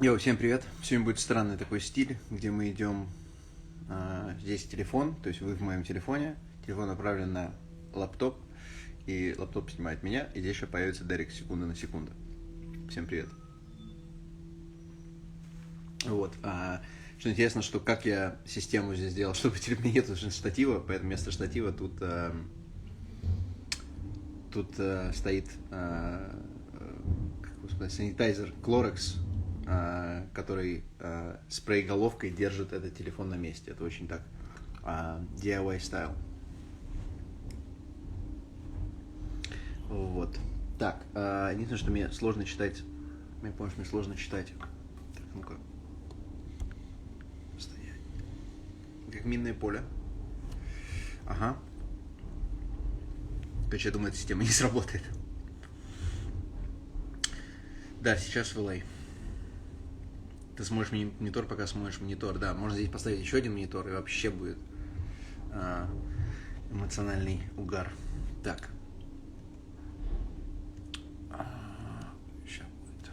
Йоу, всем привет. Сегодня будет странный такой стиль, где мы идем... здесь телефон, то есть вы в моем телефоне. Телефон направлен на лаптоп, и лаптоп снимает меня, и здесь еще появится Дерек секунда на секунду. Всем привет. Вот. Что интересно, что как я систему здесь сделал, чтобы теперь мне нету штатива, поэтому вместо штатива тут стоит санитайзер Clorox, который спрей-головкой держит этот телефон на месте. Это очень так DIY стайл. Вот. Так, единственное, что мне сложно читать. Мне помнишь, мне сложно читать. Так, ну-ка. Стоять. Как минное поле. Ага. Короче, я думаю, эта система не сработает. Да, сейчас в LA. Ты сможешь монитор, пока сможешь монитор. Да, можно здесь поставить еще один монитор, и вообще будет эмоциональный угар. Так. Сейчас будет.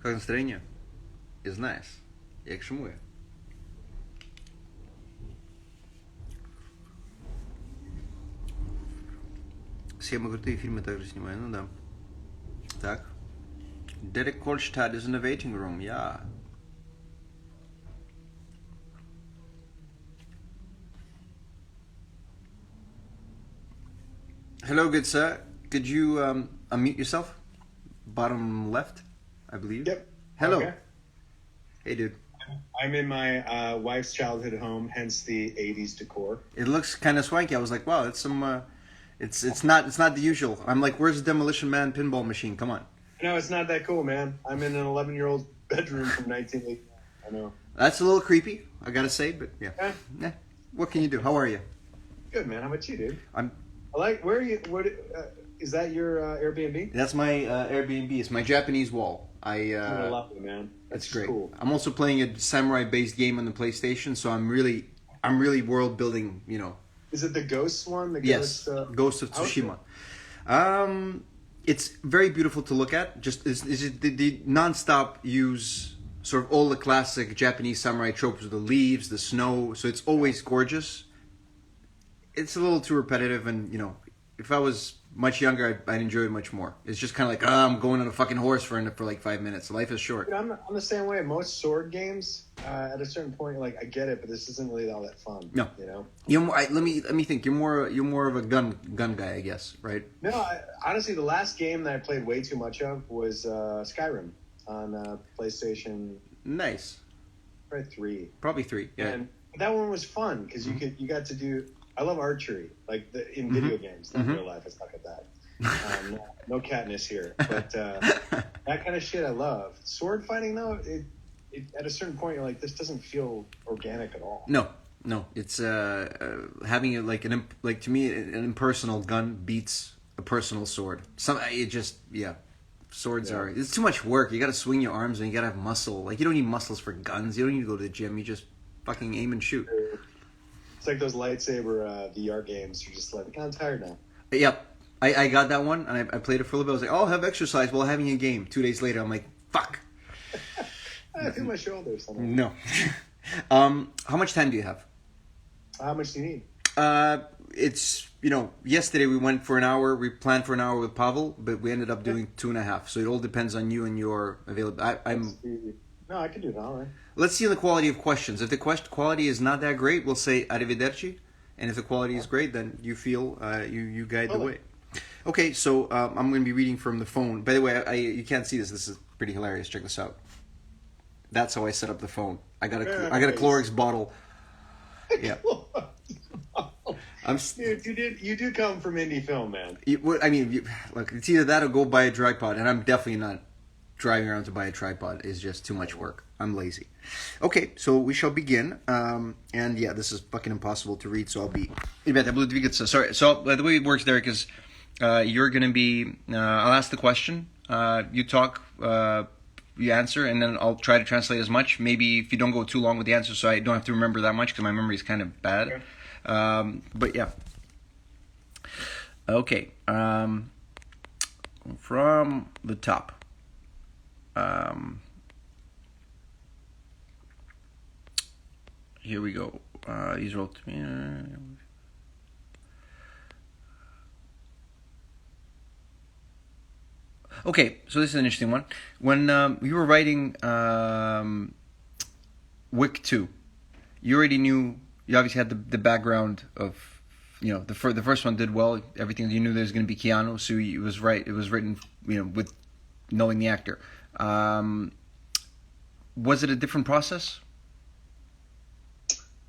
Как настроение? И знаешь, я к чему я? Схемы крутые фильмы также снимаю, ну да. Так. Дерек Колстад is in the waiting room, yeah. Hello, good sir. Could you unmute yourself? Bottom left, I believe. Yep. Hello. Okay. Hey, dude. I'm in my wife's childhood home, hence the '80s decor. It looks kind of swanky. I was like, wow, it's some. It's not the usual. I'm like, where's the Demolition Man pinball machine? Come on. No, it's not that cool, man. I'm in an 11-year-old bedroom from 1980. I know. That's a little creepy, I gotta say, but yeah. Yeah. What can you do? How are you? Good, man. How about you, dude? I'm. I like. Where are you? What is that? Your Airbnb? That's my Airbnb. It's my Japanese wall. I love it, man. That's great. Cool. I'm also playing a samurai-based game on the PlayStation, so I'm really world building. You know. Is it the Ghost one? The Yes, Ghost, Ghost of Tsushima. It's very beautiful to look at. Just the non-stop use sort of all the classic Japanese samurai tropes with the leaves, the snow. So it's always gorgeous. It's a little too repetitive, and you know, if I was much younger, I'd enjoy it much more. It's just kind of like, I'm going on a fucking horse for like 5 minutes. Life is short. Dude, I'm the same way. Most sword games, at a certain point, like I get it, but this isn't really all that fun. No, you know. You're more, let me think. You're more of a gun guy, I guess, right? No, honestly, the last game that I played way too much of was Skyrim on PlayStation. Nice. Probably 3. Probably 3. Yeah. And that one was fun because you got to do. I love archery, like in video games, not in real life. I suck at that. No Katniss here, but that kind of shit I love. Sword fighting though, it at a certain point you're like, this doesn't feel organic at all. No, it's having it like to me an impersonal gun beats a personal sword. Swords are, it's too much work. You got to swing your arms and you got to have muscle. Like you don't need muscles for guns. You don't need to go to the gym. You just fucking aim and shoot. It's like those lightsaber VR games. You're just like, I'm tired now. Yep. I got that one, and I played it for a little bit. I was like, I'll have exercise while having a game. 2 days later, I'm like, fuck. I feel my shoulders. No. How much time do you have? How much do you need? It's, yesterday we went for an hour. We planned for an hour with Pavel, but we ended up doing 2.5. So it all depends on you and your availability. No, I can do an hour. Let's see the quality of questions. If the quality is not that great, we'll say arrivederci. And if the quality is great, then you feel you guide the way. Okay, so I'm going to be reading from the phone. By the way, you can't see this. This is pretty hilarious. Check this out. That's how I set up the phone. I got a Clorox bottle. Yeah. Dude, you do come from indie film, man. Look, it's either that or go buy a tripod, and I'm definitely not driving around to buy a tripod. Is just too much work. I'm lazy. Okay, so we shall begin. And yeah, this is fucking impossible to read, so I'll be... Ребята, я буду двигаться. Sorry. So the way it works, Derek, is you're going to be... I'll ask the question. You talk, you answer, and then I'll try to translate as much. Maybe if you don't go too long with the answer, so I don't have to remember that much because my memory is kind of bad. Okay. But yeah. Okay. From the top. Here we go. He's wrote to me. Okay, so this is an interesting one. When you were writing Wick 2, you already knew, you obviously had the background of, the first one did well, everything, you knew there was going to be Keanu, so it was written, with knowing the actor. Was it a different process?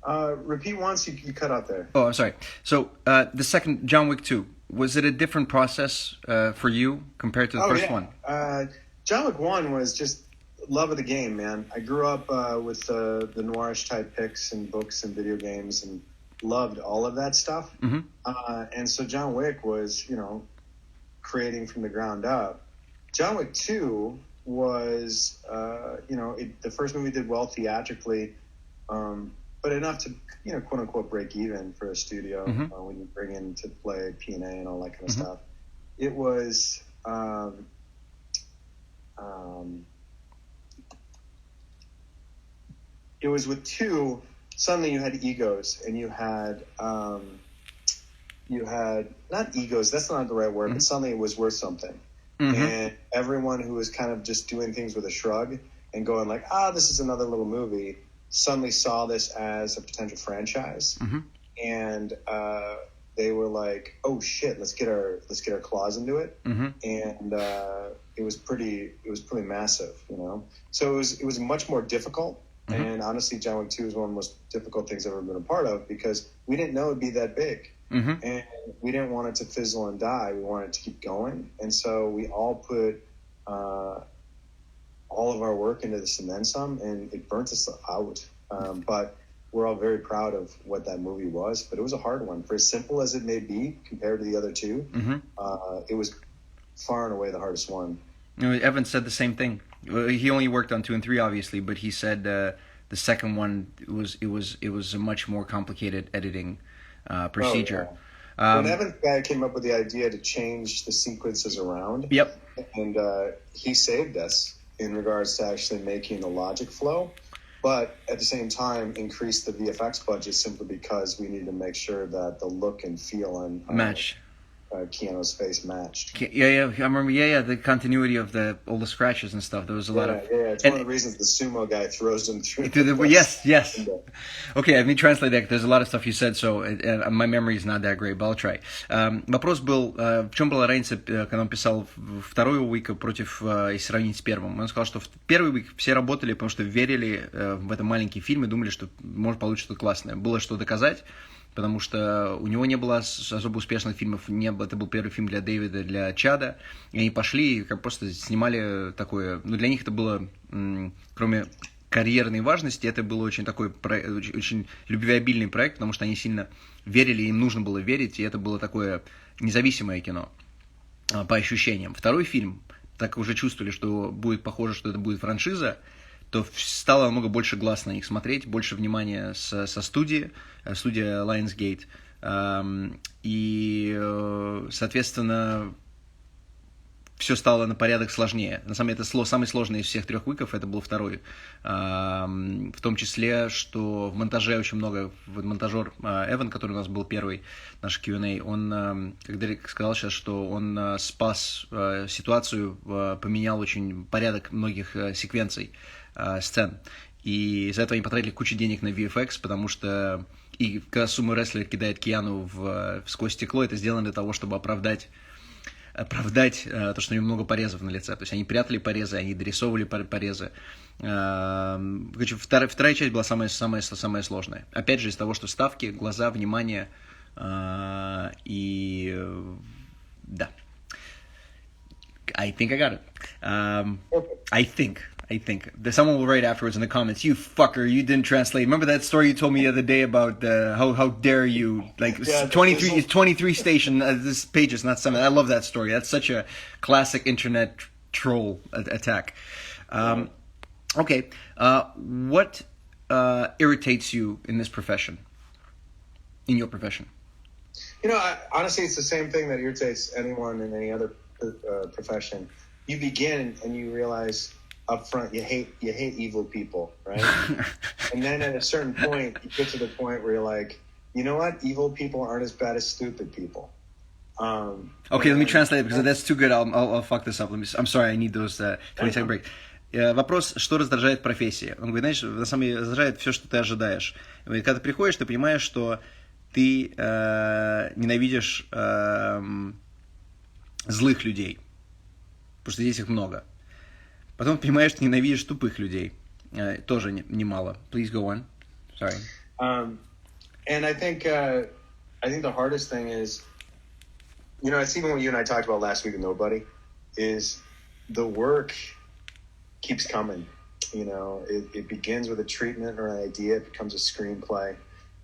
Repeat once, you cut out there. Oh, I'm sorry. So, the second, John Wick 2, was it a different process for you compared to the first one? John Wick 1 was just love of the game, man. I grew up with the noirish type picks and books and video games and loved all of that stuff. Mm-hmm. And so John Wick was, creating from the ground up. John Wick 2 was, the first movie did well theatrically, but enough to, quote unquote, break even for a studio when you bring in to play P&A and all that kind of stuff. It was, it was with 2, suddenly you had egos and you had not egos, that's not the right word, but suddenly it was worth something. And everyone who was kind of just doing things with a shrug and going like, this is another little movie, suddenly saw this as a potential franchise, and they were like, "Oh shit, let's get our claws into it." And it was pretty massive, So it was much more difficult. And honestly, John Wick 2 is one of the most difficult things I've ever been a part of because we didn't know it'd be that big, and we didn't want it to fizzle and die. We wanted it to keep going, and so we all put all of our work into this and then some, and it burnt us out. But we're all very proud of what that movie was. But it was a hard one. For as simple as it may be compared to the other two, it was far and away the hardest one. Evan said the same thing. He only worked on 2 and 3, obviously, but he said the second one it was a much more complicated editing procedure. Oh, yeah. When Evan's guy came up with the idea to change the sequences around, and he saved us in regards to actually making the logic flow, but at the same time increased the VFX budget simply because we needed to make sure that the look and feel and match. Keanu's face matched. I remember. The continuity of all the scratches and stuff. There was a lot of. It's one of the reasons the sumo guy throws them through. Yes. Okay, let me translate that. There's a lot of stuff you said, so my memory is not that great, but I'll try. Вопрос был, в чем была разница, когда он писал второй Уика против, если сравнить с первым. Он сказал, что в первый Уик все работали, потому что верили в этот маленький фильм и думали, что может получиться что-то классное. Было что доказать. Потому что у него не было особо успешных фильмов, это был первый фильм для Дэвида, для Чада, и они пошли и просто снимали такое, для них это было, кроме карьерной важности, это был очень такой, очень любвеобильный проект, потому что они сильно верили, им нужно было верить, и это было такое независимое кино, по ощущениям. Второй фильм, так уже чувствовали, что будет похоже, что это будет франшиза, то стало намного больше глаз на них смотреть, больше внимания со студии, студия Lionsgate. И, соответственно, все стало на порядок сложнее. На самом деле, это самый сложный из всех 3 Уиков, это был второй. В том числе, что в монтаже очень много, монтажер Эван, который у нас был первый, наш Q&A, он, как Дерек сказал сейчас, что он спас ситуацию, поменял очень порядок многих секвенций, сцен. И из-за этого они потратили кучу денег на VFX, потому что и когда сумо-рестлер кидает Киану сквозь стекло, это сделано для того, чтобы оправдать то, что у него много порезов на лице. То есть они прятали порезы, они дорисовывали порезы. Короче, вторая часть была самая сложная. Опять же, из-за того, что ставки, глаза, внимание и да. I think I got it. I think. Someone will write afterwards in the comments, "You fucker, you didn't translate." Remember that story you told me the other day about how dare you? Like 23 station. This page is not something. I love that story. That's such a classic internet troll attack. Okay. What irritates you in this profession? In your profession? Honestly, it's the same thing that irritates anyone in any other profession. You begin and you realize up front you hate evil people, right? And then at a certain point, you get to the point where you're like, you know what? Evil people aren't as bad as stupid people. Okay, let me translate it because that's too good. I'll fuck this up. I'm sorry, I need those 20-second break. Вопрос, что раздражает в профессии? Он говорит, знаешь, на самом деле раздражает все, что ты ожидаешь. Он говорит, когда ты приходишь, ты понимаешь, что ты ненавидишь злых людей, потому что здесь их много. Потом ты понимаешь, что ненавидишь тупых людей, тоже немало. Please go on. Sorry. And I think the hardest thing is, it's even what you and I talked about last week with Nobody, is the work keeps coming. It begins with a treatment or an idea, it becomes a screenplay.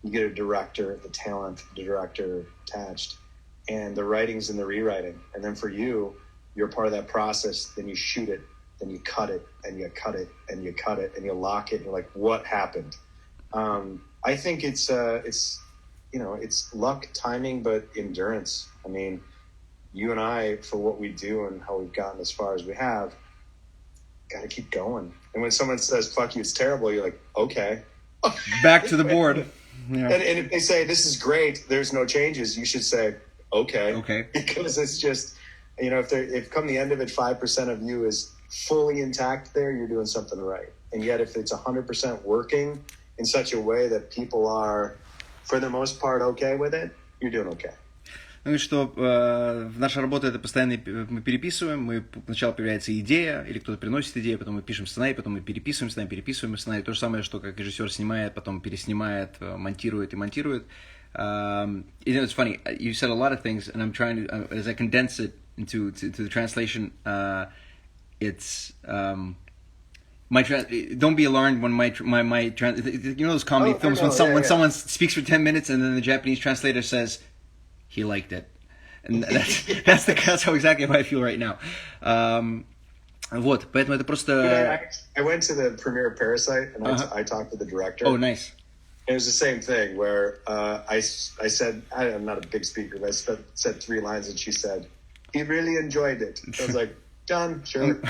You get a director, the talent, the director attached, and the writing's and the rewriting. And then for you, you're part of that process. Then you shoot it, then you cut it, and you cut it, and you cut it, and you lock it. And you're like, what happened? I think it's luck, timing, but endurance. I mean, you and I, for what we do and how we've gotten as far as we have, got to keep going. And when someone says, fuck you, it's terrible, you're like, okay. Back to the board. Yeah. And if they say, this is great, there's no changes, you should say, okay. Okay. Because it's just, if come the end of it, 5% of you is fully intact there, you're doing something right. And yet if it's 100% working in such a way that people are, for the most part, okay with it, you're doing okay. Ну, что наша работа — это постоянно мы переписываем, сначала появляется идея, или кто-то приносит идею, потом мы пишем сценарий, потом мы переписываем сценарий. То же самое, что как режиссер снимает, потом переснимает, монтирует и монтирует. It's funny, you said a lot of things, and I'm trying to, as I condense it into the translation, it's... don't be alarmed when my those comedy films when someone speaks for 10 minutes and then the Japanese translator says he liked it, and that's how exactly how I feel right now. Вот, поэтому это просто. I went to the premiere of Parasite and I talked to the director. Oh, nice. It was the same thing where I said, I'm not a big speaker, but I said 3 lines and she said he really enjoyed it. I was like, done, sure.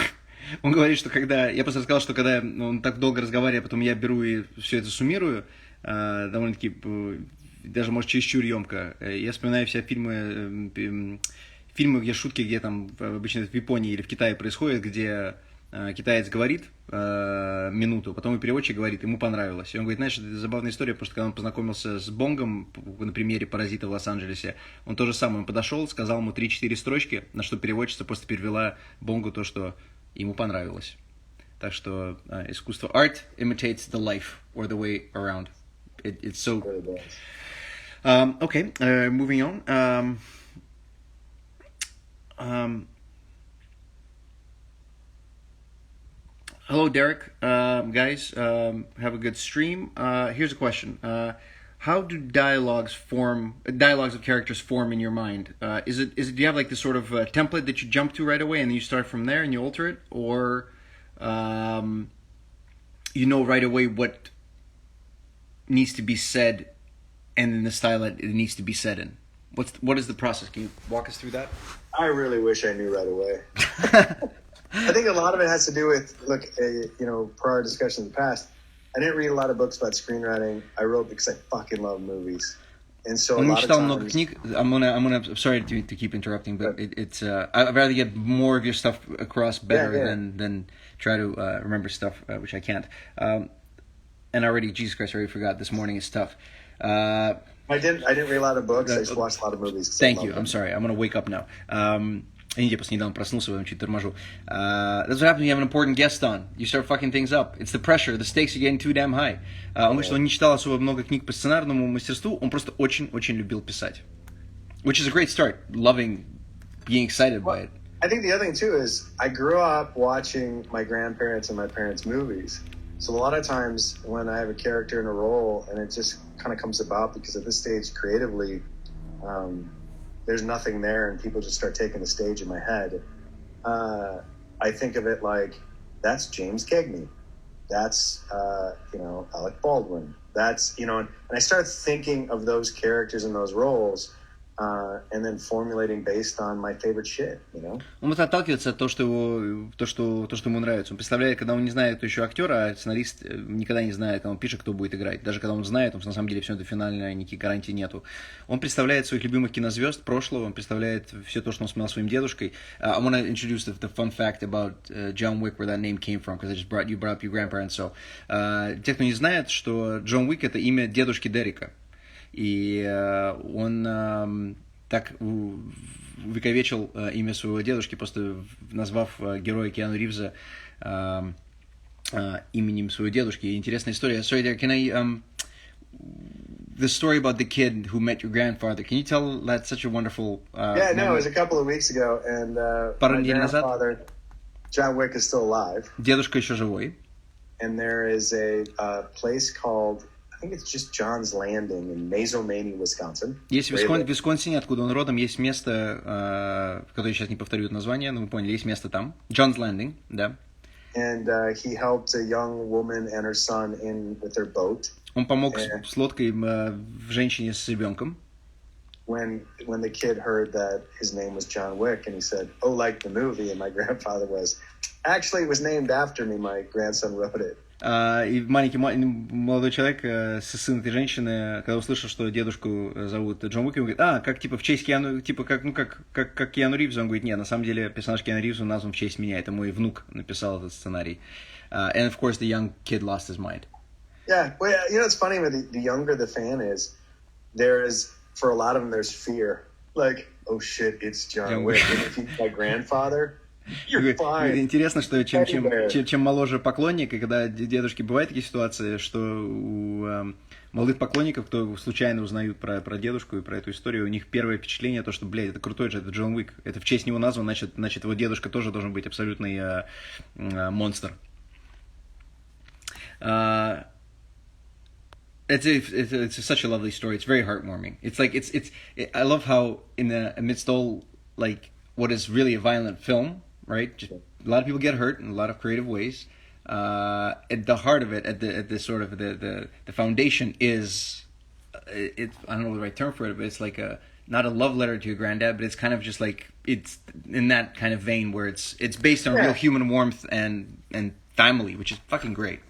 Он говорит, что я просто сказал, что когда он так долго разговаривает, потом я беру и все это суммирую, довольно-таки, даже, может, чересчур емко. Я вспоминаю все фильмы, где шутки, где там обычно в Японии или в Китае происходит, где китаец говорит минуту, потом и переводчик говорит, ему понравилось. И он говорит, знаешь, это забавная история, потому что когда он познакомился с Бонгом на премьере «Паразита» в Лос-Анджелесе, он то же самое, он подошел, сказал ему 3-4 строчки, на что переводчица просто перевела Бонгу то, что ему понравилось. Так что искусство, art imitates the life or the way around. It's so... Okay, moving on. Hello, Derek. Guys, have a good stream. Here's a question. How do dialogues of characters form in your mind? Do you have like this sort of template that you jump to right away and then you start from there and you alter it? Or you know right away what needs to be said and in the style that it needs to be said in? What is the process? Can you walk us through that? I really wish I knew right away. I think a lot of it has to do with, per our discussion in the past, I didn't read a lot of books about screenwriting. I wrote because I fucking love movies. And so a lot of times... много книг. I'm sorry to keep interrupting, but it's I'd rather get more of your stuff across better than try to remember stuff, which I can't. And already, Jesus Christ, I already forgot. This morning is tough. I didn't read a lot of books. I just watched a lot of movies. Thank you. I'm sorry. I'm going to wake up now. Я просто недавно проснулся, поэтому чуть торможу. That's what happens when you have an important guest on. You start fucking things up. It's the pressure. The stakes are getting too damn high. Он говорит, что он не читал особо много книг по сценарному мастерству, он просто очень-очень любил писать. Which is a great start. Loving, being excited by it. I think the other thing, too, is I grew up watching my grandparents and my parents' movies. So a lot of times when I have a character in a role and it just kind of comes about because at this stage creatively there's nothing there and people just start taking the stage in my head. I think of it like that's James Cagney, that's Alec Baldwin, that's and I start thinking of those characters and those roles. And then formulating based on my favorite shit, Он вот отталкивается от того, что ему нравится. Он представляет, когда он не знает, кто еще актер, а сценарист никогда не знает, когда он пишет, кто будет играть. Даже когда он знает, он на самом деле все это финально, никаких гарантий нету. Он представляет своих любимых кинозвезд прошлого, он представляет все то, что он смотрел своим дедушкой. I want to introduce the fun fact about John Wick, where that name came from, because you brought up your grandparents. So, те, кто не знает, что Джон Уик — это имя дедушки Дерека. И он так увековечил имя своего дедушки, просто назвав героя Киану Ривза именем своего дедушки. Интересная история. Sorry, there, can I... the story about the kid who met your grandfather. Can you tell that such a wonderful... yeah, no, it was a couple of weeks ago, and my grandfather, John Wick, is still alive. Дедушка еще живой. And there is a place called... I think it's just John's Landing in Mazomanie, Wisconsin. Есть в Висконсине, откуда он родом, есть место, которое я сейчас не повторю это название, но вы поняли, есть место там. John's Landing, да. And he helped a young woman and her son in with their boat. Он помог с лодкой женщине с ребенком. When the kid heard that his name was John Wick, and he said, "Oh, like the movie," and my grandfather was, actually, it was named after me. My grandson wrote it. И маленький молодой человек, сын этой женщины, когда услышал, что дедушку зовут Джон Уик, он говорит, как типа в честь Киану, типа как Киану Ривза. Он говорит, нет, на самом деле персонаж Киану Ривза назван в честь меня, это мой внук написал этот сценарий. And of course the young kid lost his mind. Yeah, well, it's funny, but the younger the fan is, for a lot of them, there's fear. Like, oh shit, it's John Wick. And if he's my grandfather... Интересно, что чем моложе поклонник, и когда дедушки бывают такие ситуации, что у молодых поклонников, кто случайно узнают про дедушку и про эту историю, у них первое впечатление то, что, блядь, это крутой же, это Джон Уик, это в честь него назван, значит его дедушка тоже должен быть абсолютный монстр. It's such a lovely story. It's very heartwarming. It's like I love how amidst all like what is really a violent film. Right, just, a lot of people get hurt in a lot of creative ways. At the heart of it, at the sort of the foundation is, I don't know the right term for it, but it's like not a love letter to your granddad, but it's kind of just like it's in that kind of vein where it's based on real human warmth and family, which is fucking great.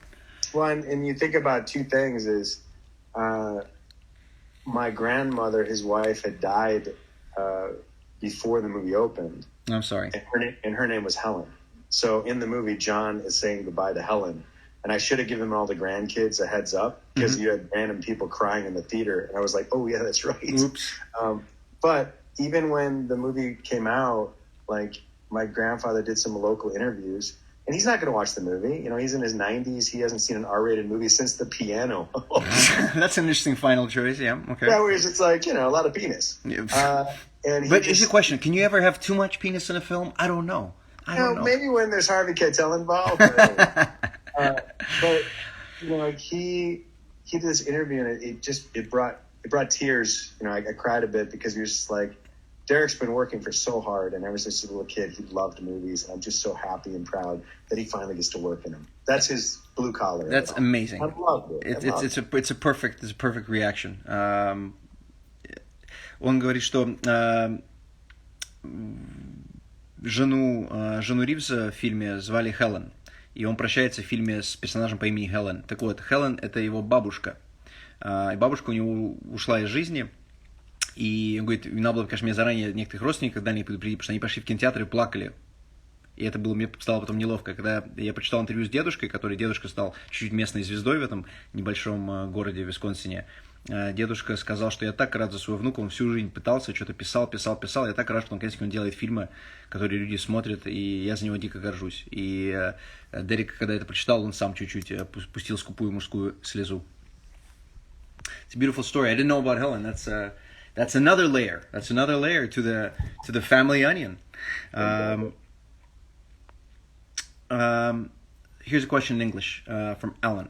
Well, and you think about two things: is my grandmother, his wife, had died before the movie opened. I'm sorry. And her name was Helen. So in the movie, John is saying goodbye to Helen. And I should have given all the grandkids a heads up because you had random people crying in the theater. And I was like, oh, yeah, that's right. Oops. But even when the movie came out, like my grandfather did some local interviews. And he's not going to watch the movie. He's in his 90s. He hasn't seen an R-rated movie since The Piano. That's an interesting final choice, yeah. Okay. Yeah, where it's like, a lot of penis. But here's a question. Can you ever have too much penis in a film? I don't know. I don't know. Maybe when there's Harvey Keitel involved. But he did this interview, and it brought tears. I cried a bit because he was just like, Derek's been working for so hard, and ever since he was a little kid, he loved movies, and I'm just so happy and proud that he finally gets to work in them. That's his blue collar. That's amazing. I love it. It's a perfect reaction. Он говорит, что жену Ривза в фильме звали Хелен, и он прощается в фильме с персонажем по имени Хелен. Так вот, Хелен — это его бабушка, и бабушка у него ушла из жизни, и он говорит, надо было, конечно, мне заранее некоторых родственников дальних предупредить, потому что они пошли в кинотеатр и плакали. И это было, мне стало потом неловко, когда я прочитал интервью с дедушкой, дедушка стал чуть-чуть местной звездой в этом небольшом городе в Висконсине. Дедушка сказал, что я так рад за своего внука, он всю жизнь пытался, что-то писал, я так рад, что он, конечно, он делает фильмы, которые люди смотрят, и я за него дико горжусь. И Дерек, когда это прочитал, он сам чуть-чуть пустил скупую мужскую слезу. It's a beautiful story. I didn't know about Helen. That's another layer. That's another layer to the family onion. Here's a question in English from Alan.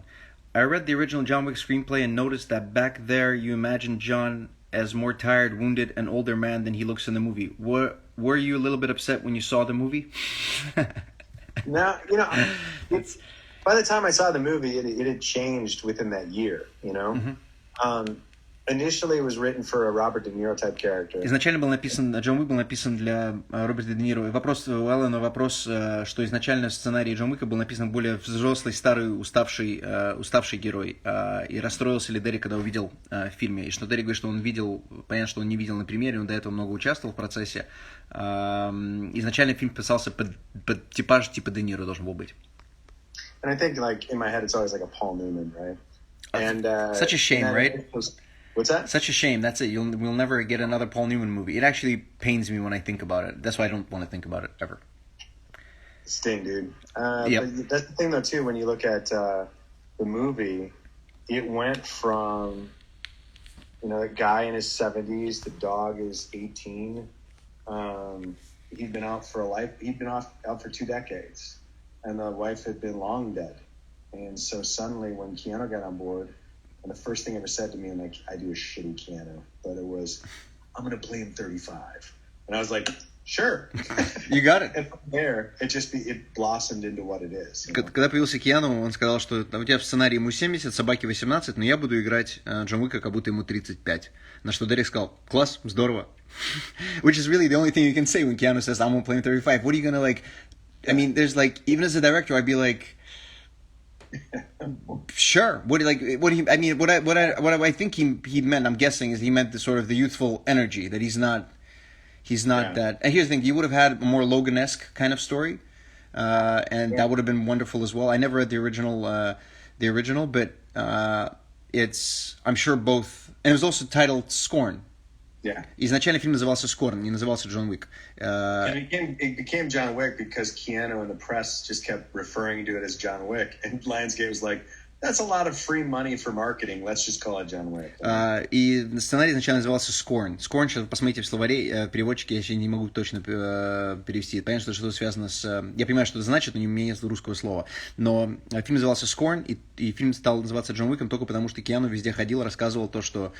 I read the original John Wick screenplay and noticed that back there you imagined John as more tired, wounded, and older man than he looks in the movie. Were you a little bit upset when you saw the movie? Now, by the time I saw the movie, it had changed within that year, you know? Initially, it was written for a Robert De Niro type character. Изначально был написан, Джон Уик был написан для Роберта Де Ниро. И вопрос у Аллена, что изначально сценарий Джон Уика был написан более взрослый, старый, уставший герой. И расстроился ли Дерек, когда увидел в фильме. И что Дерек говорит, что он видел, понятно, что он не видел на премьере, он до этого много участвовал в процессе. Изначально фильм писался под типаж типа Де Ниро должен был быть. And I think, like, in my head, it's always like a Paul Newman, right? And such a shame, right? What's that? Such a shame. That's it. We'll never get another Paul Newman movie. It actually pains me when I think about it. That's why I don't want to think about it ever. Sting, dude. Yep. But that's the thing, though, too. When you look at the movie, it went from, a guy in his 70s. The dog is 18. He'd been out for He'd been out for 2 decades, and the wife had been long dead. And so suddenly, when Keanu got on board. And the first thing he ever said to me, and I do a shitty Keanu, but it was, I'm going to play him 35. And I was like, sure. You got it. And from there, it blossomed into what it is. Когда появился Киану, он сказал, что у тебя в сценарии ему 70, собаке 18, но я буду играть Джон Уика, как будто ему 35. На что Дерек сказал, класс, здорово. Which is really the only thing you can say when Keanu says, I'm going to play him 35. What are you going to like, I mean, there's like, even as a director, I'd be like, sure. What I think he meant, I'm guessing, is he meant the sort of the youthful energy that he's not that. And here's the thing: you would have had a more Logan-esque kind of story, and that would have been wonderful as well. I never read the original, but it's, I'm sure, both, and it was also titled Scorn. Yeah. Изначально фильм назывался Scorn, не назывался Джон Уик. And it became John Wick because Keanu and the press just kept referring to it as John Wick. And Lionsgate was like, that's a lot of free money for marketing. Let's just call it John Wick. И сценарий изначально назывался Scorn. Scorn, сейчас посмотрите в словаре, переводчики, я еще не могу точно перевести. Понятно, что связано с... Я понимаю, что это значит, но у меня нет русского слова. Но фильм назывался Scorn, и фильм стал называться Джон Уиком только потому, что Киану везде ходил, рассказывал то, что...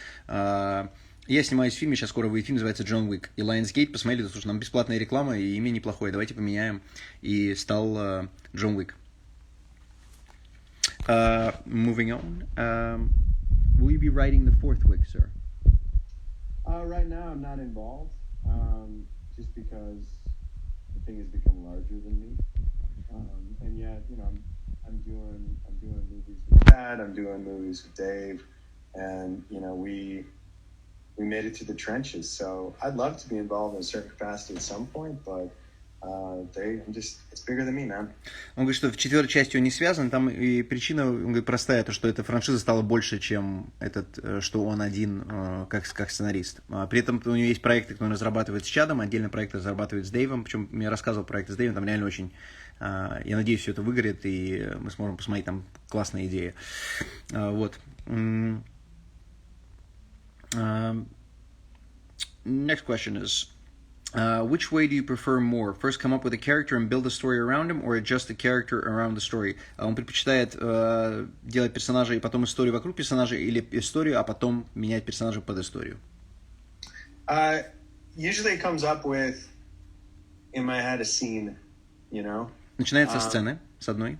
Я снимаюсь в фильме, сейчас скоро выйдет фильм, называется «Джон Уик». И Lionsgate посмотрели, слушай, нам бесплатная реклама, и имя неплохое, давайте поменяем. И стал Джон Уик. Moving on. Will you be writing the 4th Wick, sir? Right now I'm not involved, just because the thing has become larger than me. And yet, I'm doing movies with Dad, I'm doing movies with Dave, and, we made it to the trenches. So I'd love to be involved in a certain capacity at some point, but it's bigger than me, man. Он говорит, что в 4-й части он не связан, там и причина, он говорит, простая, то, что эта франшиза стала больше, чем что он один, как сценарист. При этом у него есть проекты, которые он разрабатывает с Чадом, отдельно проекты разрабатывает с Дэйвом, причем я рассказывал проекты с Дэйвом, там реально очень, я надеюсь, все это выгорит, и мы сможем посмотреть, там классная идея. Вот. Next question is, which way do you prefer more? First come up with a character and build a story around him, or adjust the character around the story? Он предпочитает делать персонажа и потом историю вокруг персонажа, или историю, а потом менять персонажа под историю? Usually it comes up with, in my head, a scene, Начинается со сцены, с одной.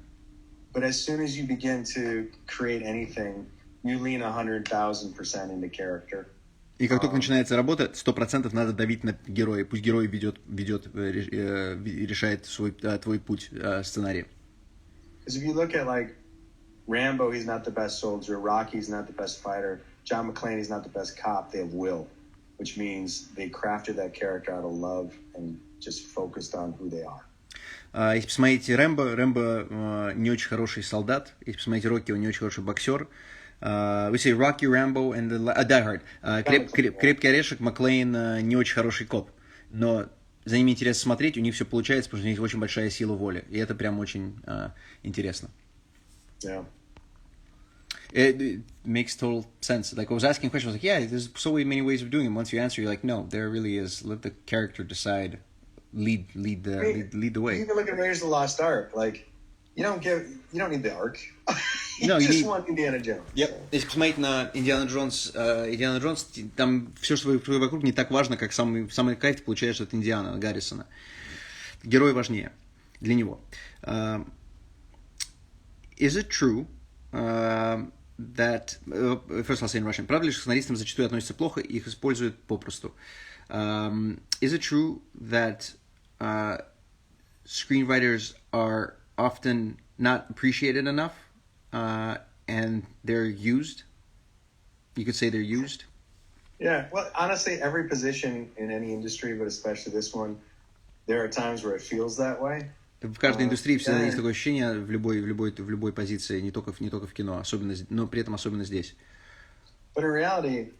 But as soon as you begin to create anything, you lean 100,000% into character. И как только начинается работа, 100% надо давить на героя. Пусть герой ведет решает твой путь сценария. Because if you look at, like, Rambo, he's not the best soldier. Rocky, he's not the best fighter. John McClane, he's not the best cop. They have will, which means they crafted that character out of love and just focused on who they are. Если посмотрите Рэмбо не очень хороший солдат. Если посмотрите Рокки, он не очень хороший боксер. We say Rocky, Rambo and Die Hard. Крепкий орешек, Маклейн не очень хороший коп. Но за ними интересно смотреть, у них все получается, потому что у них очень большая сила воли. И это прям очень интересно. Yeah. It makes total sense. Like, I was asking a question, I was like, yeah, there's so many ways of doing it. Once you answer, you're like, no, there really is. Let the character decide, lead the way. You can look at Raiders of the Lost Ark. Like, you don't need the arc. You just want Indiana Jones. Yep. Если посмотреть на Индиана Джонс, там все, что вокруг, не так важно, как самый кайф ты получаешь от Индиана Гаррисона. Герой важнее. для него. Is it true that... First I'll say in Russian. Правда ли, что к сценаристам зачастую относятся плохо и их используют попросту? Is it true that screenwriters are often not appreciated enough and they're used? You could say they're used? Yeah, well, honestly, every position in any industry, but especially this one, there are times where it feels that way. В каждой индустрии всегда есть такое ощущение в любой позиции, не только в кино, особенно, но при этом особенно здесь. But in reality,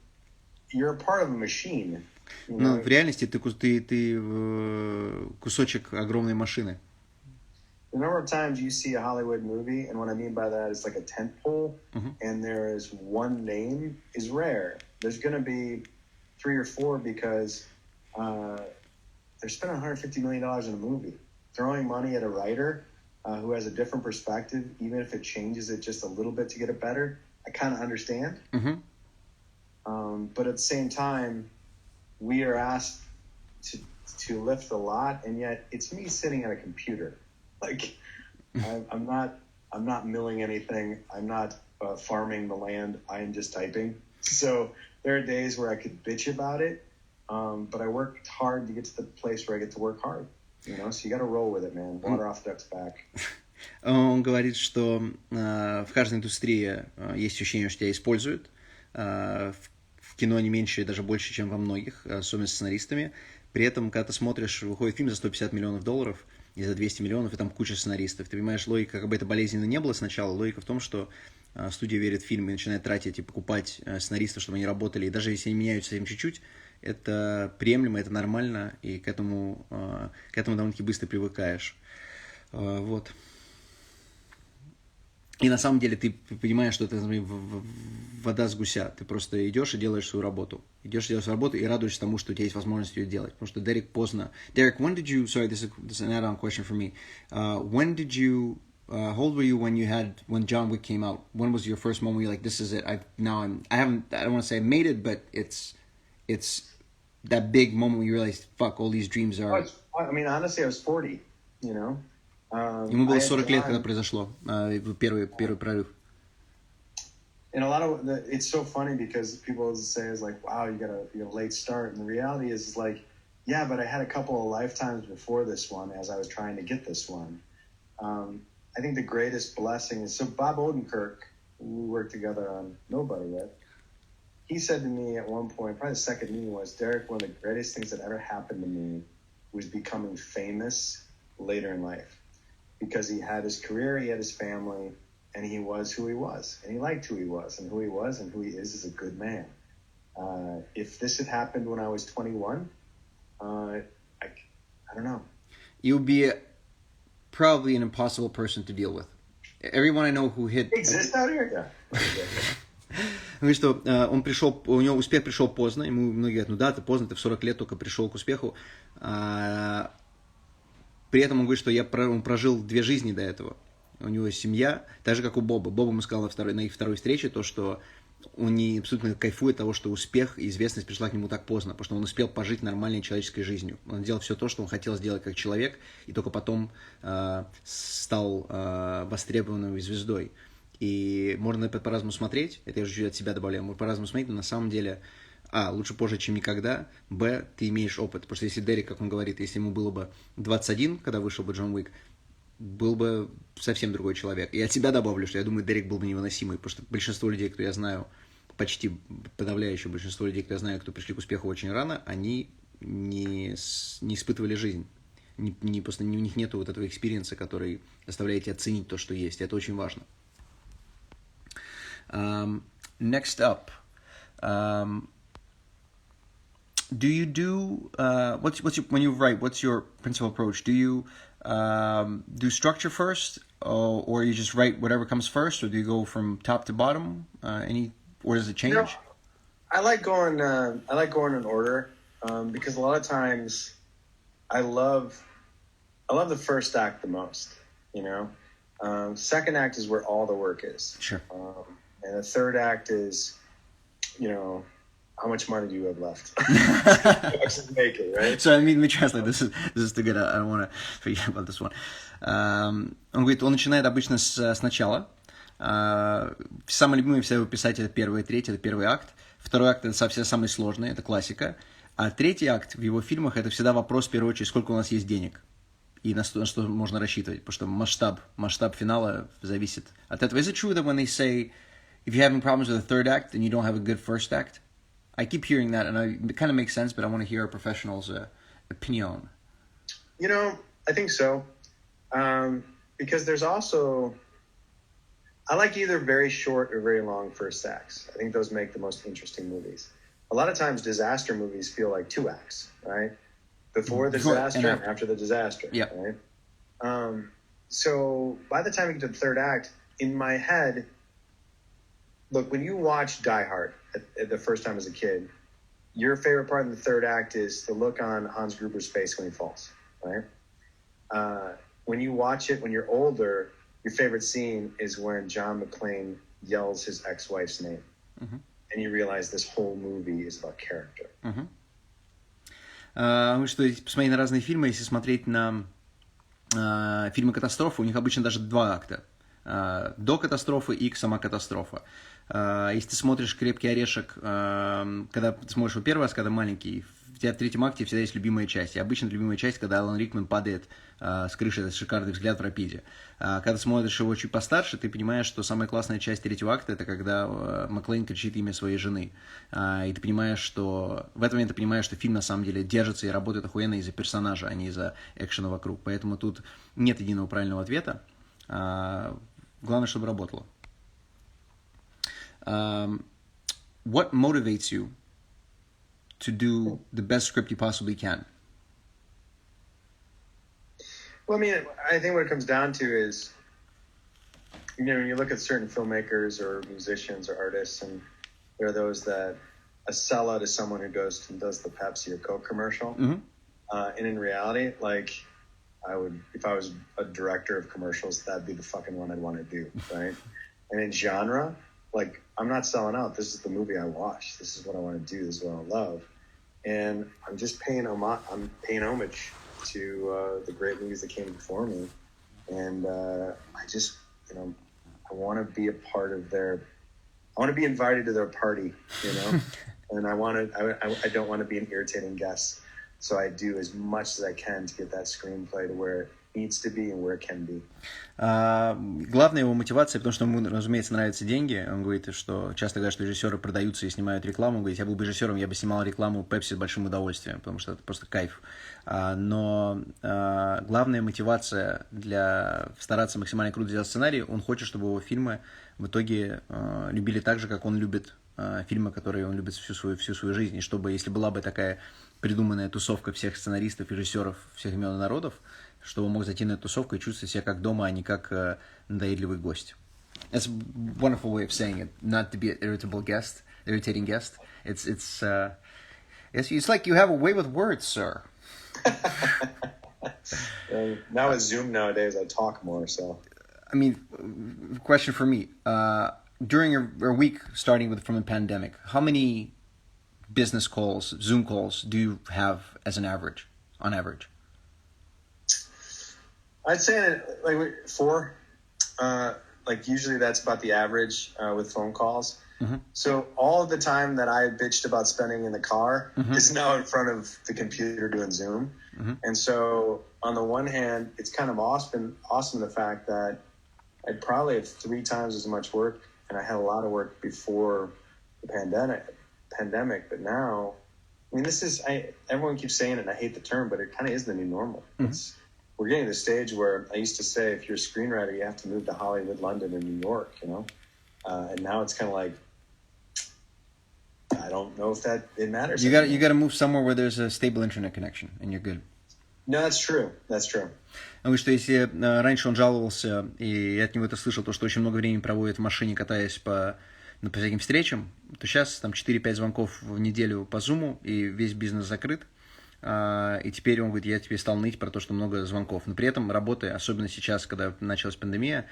you're a part of a machine. Но в реальности ты кусочек огромной машины. The number of times you see a Hollywood movie, and what I mean by that is like a tent pole, and there is one name is rare. There's going to be 3 or 4 because they're spending $150 million in a movie. Throwing money at a writer who has a different perspective, even if it changes it just a little bit to get it better, I kind of understand. But at the same time, we are asked to lift a lot, and yet it's me sitting at a computer. Like, I'm not milling anything. I'm not farming the land. I am just typing. So there are days where I could bitch about it, but I worked hard to get to the place where I get to work hard. You know, so you got to roll with it, man. Water off duck's back. Он говорит, что в каждой индустрии есть ощущение, что тебя используют. В кино не меньше и даже больше, чем во многих, особенно с сценаристами. При этом, когда ты смотришь, выходит фильм за $150 миллионов или за $200 миллионов, и там куча сценаристов. Ты понимаешь, логика, как бы это болезненно не было сначала, логика в том, что студия верит в фильм и начинает тратить и покупать сценаристов, чтобы они работали. И даже если они меняются им чуть-чуть, это приемлемо, это нормально, и к этому довольно-таки быстро привыкаешь. Вот. И на самом деле ты понимаешь, что это, например, вода с гуся. Ты просто идешь и делаешь свою работу. И радуешься тому, что у тебя есть возможность ее делать. Потому что Дерек поздно... Derek, when did you... Sorry, this is an add-on question for me. When did you... how old were you when John Wick came out? When was your first moment where you're like, this is it? I don't want to say I made it, but it's that big moment when you realize, fuck, all these dreams are... I mean, honestly, I was 40, you know? Ему было 40 лет, когда произошло первый прорыв. And a lot of it's so funny because people say is like, wow, you got a late start. And the reality is like, yeah, but I had a couple of lifetimes before this one as I was trying to get this one. I think the greatest blessing is, so Bob Odenkirk, we worked together on Nobody Yet. He said to me at one point, probably the second meeting was, Derek, one of the greatest things that ever happened to me was becoming famous later in life. Because he had his career, he had his family, and he was who he was. And he liked who he was. And who he was and who he is a good man. If this had happened when I was 21, I don't know. You'll be probably an impossible person to deal with. Everyone I know who hit... Exists out here? Yeah. Говорит, что у него успех пришел поздно. Ему многие говорят, ну да, ты поздно, ты в 40 лет только пришел к успеху. При этом он говорит, что он прожил 2 жизни до этого. У него семья, так же, как у Боба. Боба ему сказал на их второй встрече, то, что он не абсолютно кайфует от того, что успех и известность пришла к нему так поздно, потому что он успел пожить нормальной человеческой жизнью. Он делал все то, что он хотел сделать как человек, и только потом стал востребованной звездой. И можно это по-разному смотреть, это я уже чуть от себя добавляю, можно по-разному смотреть, но на самом деле... лучше позже, чем никогда. Ты имеешь опыт. Потому что если Дерек, как он говорит, если ему было бы 21, когда вышел бы Джон Уик, был бы совсем другой человек. И от себя добавлю, что я думаю, Дерек был бы невыносимый. Потому что большинство людей, кто я знаю, почти подавляющее большинство людей, кто я знаю, кто пришли к успеху очень рано, они не испытывали жизнь. Просто у них нет вот этого экспириенса, который заставляет тебя оценить то, что есть. Это очень важно. Next up. Do you do when you write? What's your principal approach? Do you do structure first, or you just write whatever comes first, or do you go from top to bottom? Or does it change? You know, I like going in order because a lot of times I love the first act the most. You know, second act is where all the work is. Sure. And the third act is, you know, how much money do you have left? Make it, right? So, let me translate. This is too good. I don't want to forget about this one. Он говорит, он начинает обычно сначала. Самый любимый всего писать это первый и третий, это первый акт. Второй акт это совсем самый сложный, это классика. А третий акт в его фильмах это всегда вопрос, в первую очередь, сколько у нас есть денег. И на что можно рассчитывать. Потому что масштаб финала зависит от этого. Is it true that when they say, if you're having problems with the third act, then you don't have a good first act? I keep hearing that, and it kind of makes sense, but I want to hear a professional's opinion. You know, I think so. Because there's also... I like either very short or very long first acts. I think those make the most interesting movies. A lot of times disaster movies feel like 2 acts, right? Before the disaster and after the disaster, yeah. Right? So by the time you get to the third act, in my head, look, when you watch Die Hard at the first time as a kid, your favorite part in the third act is the look on Hans Gruber's face when he falls, right? When you watch it when you're older, your favorite scene is when John McClane yells his ex-wife's name. Mm-hmm. And you realize this whole movie is about character. Mm-hmm. Что посмотреть на разные фильмы, если смотреть на фильмы катастрофы, у них обычно даже 2 акта. До катастрофы и сама катастрофа. Если ты смотришь «Крепкий орешек», когда ты смотришь его первый раз, когда маленький, у тебя в третьем акте всегда есть любимая часть. И обычно любимая часть, когда Алан Рикман падает с крыши, этот шикарный взгляд в рапиде. Когда ты смотришь его чуть постарше, ты понимаешь, что самая классная часть третьего акта — это когда Маклейн кричит имя своей жены. И ты понимаешь, что... В этот момент ты понимаешь, что фильм на самом деле держится и работает охуенно из-за персонажа, а не из-за экшена вокруг. Поэтому тут нет единого правильного ответа. Главное, чтобы работало. What motivates you to do the best script you possibly can? Well, I mean, I think what it comes down to is, you know, when you look at certain filmmakers or musicians or artists, and there are those that a sellout is someone who goes and does the Pepsi or Coke commercial. Mm-hmm. And in reality, like, if I was a director of commercials, that'd be the fucking one I'd want to do, right? And in genre, like, I'm not selling out. This is the movie I watched. This is what I want to do. This is what I love. And I'm just paying homage to the great movies that came before me. And I just, you know, I want to be a part of I want to be invited to their party, you know? And I don't want to be an irritating guest. So I do as much as I can to get that screenplay to where it needs to be and where it can be. Главная его мотивация, потому что ему, разумеется, нравятся деньги. Он говорит, что часто говорят, что режиссеры продаются и снимают рекламу. Он говорит, я был бы режиссером, я бы снимал рекламу Pepsi с большим удовольствием, потому что это просто кайф. Но главная мотивация для стараться максимально круто сделать сценарий, он хочет, чтобы его фильмы в итоге любили так же, как он любит фильмы, которые он любит всю свою жизнь. И чтобы, если была бы такая придуманная тусовка всех сценаристов, режиссеров всех имен и народов, чтобы он мог зайти на эту тусовку и чувствовать себя как дома, а не как надоедливый гость. That's a wonderful way of saying it. Not to be an irritating guest. It's like you have a way with words, sir. Now with Zoom nowadays, I talk more, so. I mean, question for me. During a week starting from the pandemic, how many business calls, Zoom calls, do you have on average? I'd say like 4. Like usually that's about the average with phone calls. Mm-hmm. So all of the time that I bitched about spending in the car mm-hmm. is now in front of the computer doing Zoom. Mm-hmm. And so on the one hand, it's kind of awesome the fact that I'd probably have 3 times as much work, and I had a lot of work before the pandemic. But now, I mean, everyone keeps saying it, and I hate the term, but it kind of is the new normal. Mm-hmm. We're getting to the stage where I used to say, if you're a screenwriter, you have to move to Hollywood, London, or New York, you know? And now it's kind of like, I don't know if it matters. You got to move somewhere where there's a stable internet connection, and you're good. No, that's true. Он говорит, что если раньше он жаловался, и я от него это слышал, то, что очень много времени проводит в машине, катаясь по всяким встречам, то сейчас там 4-5 звонков в неделю по Zoom, и весь бизнес закрыт. И теперь он говорит, я тебе стал ныть про то, что много звонков. Но при этом работая, особенно сейчас, когда началась пандемия,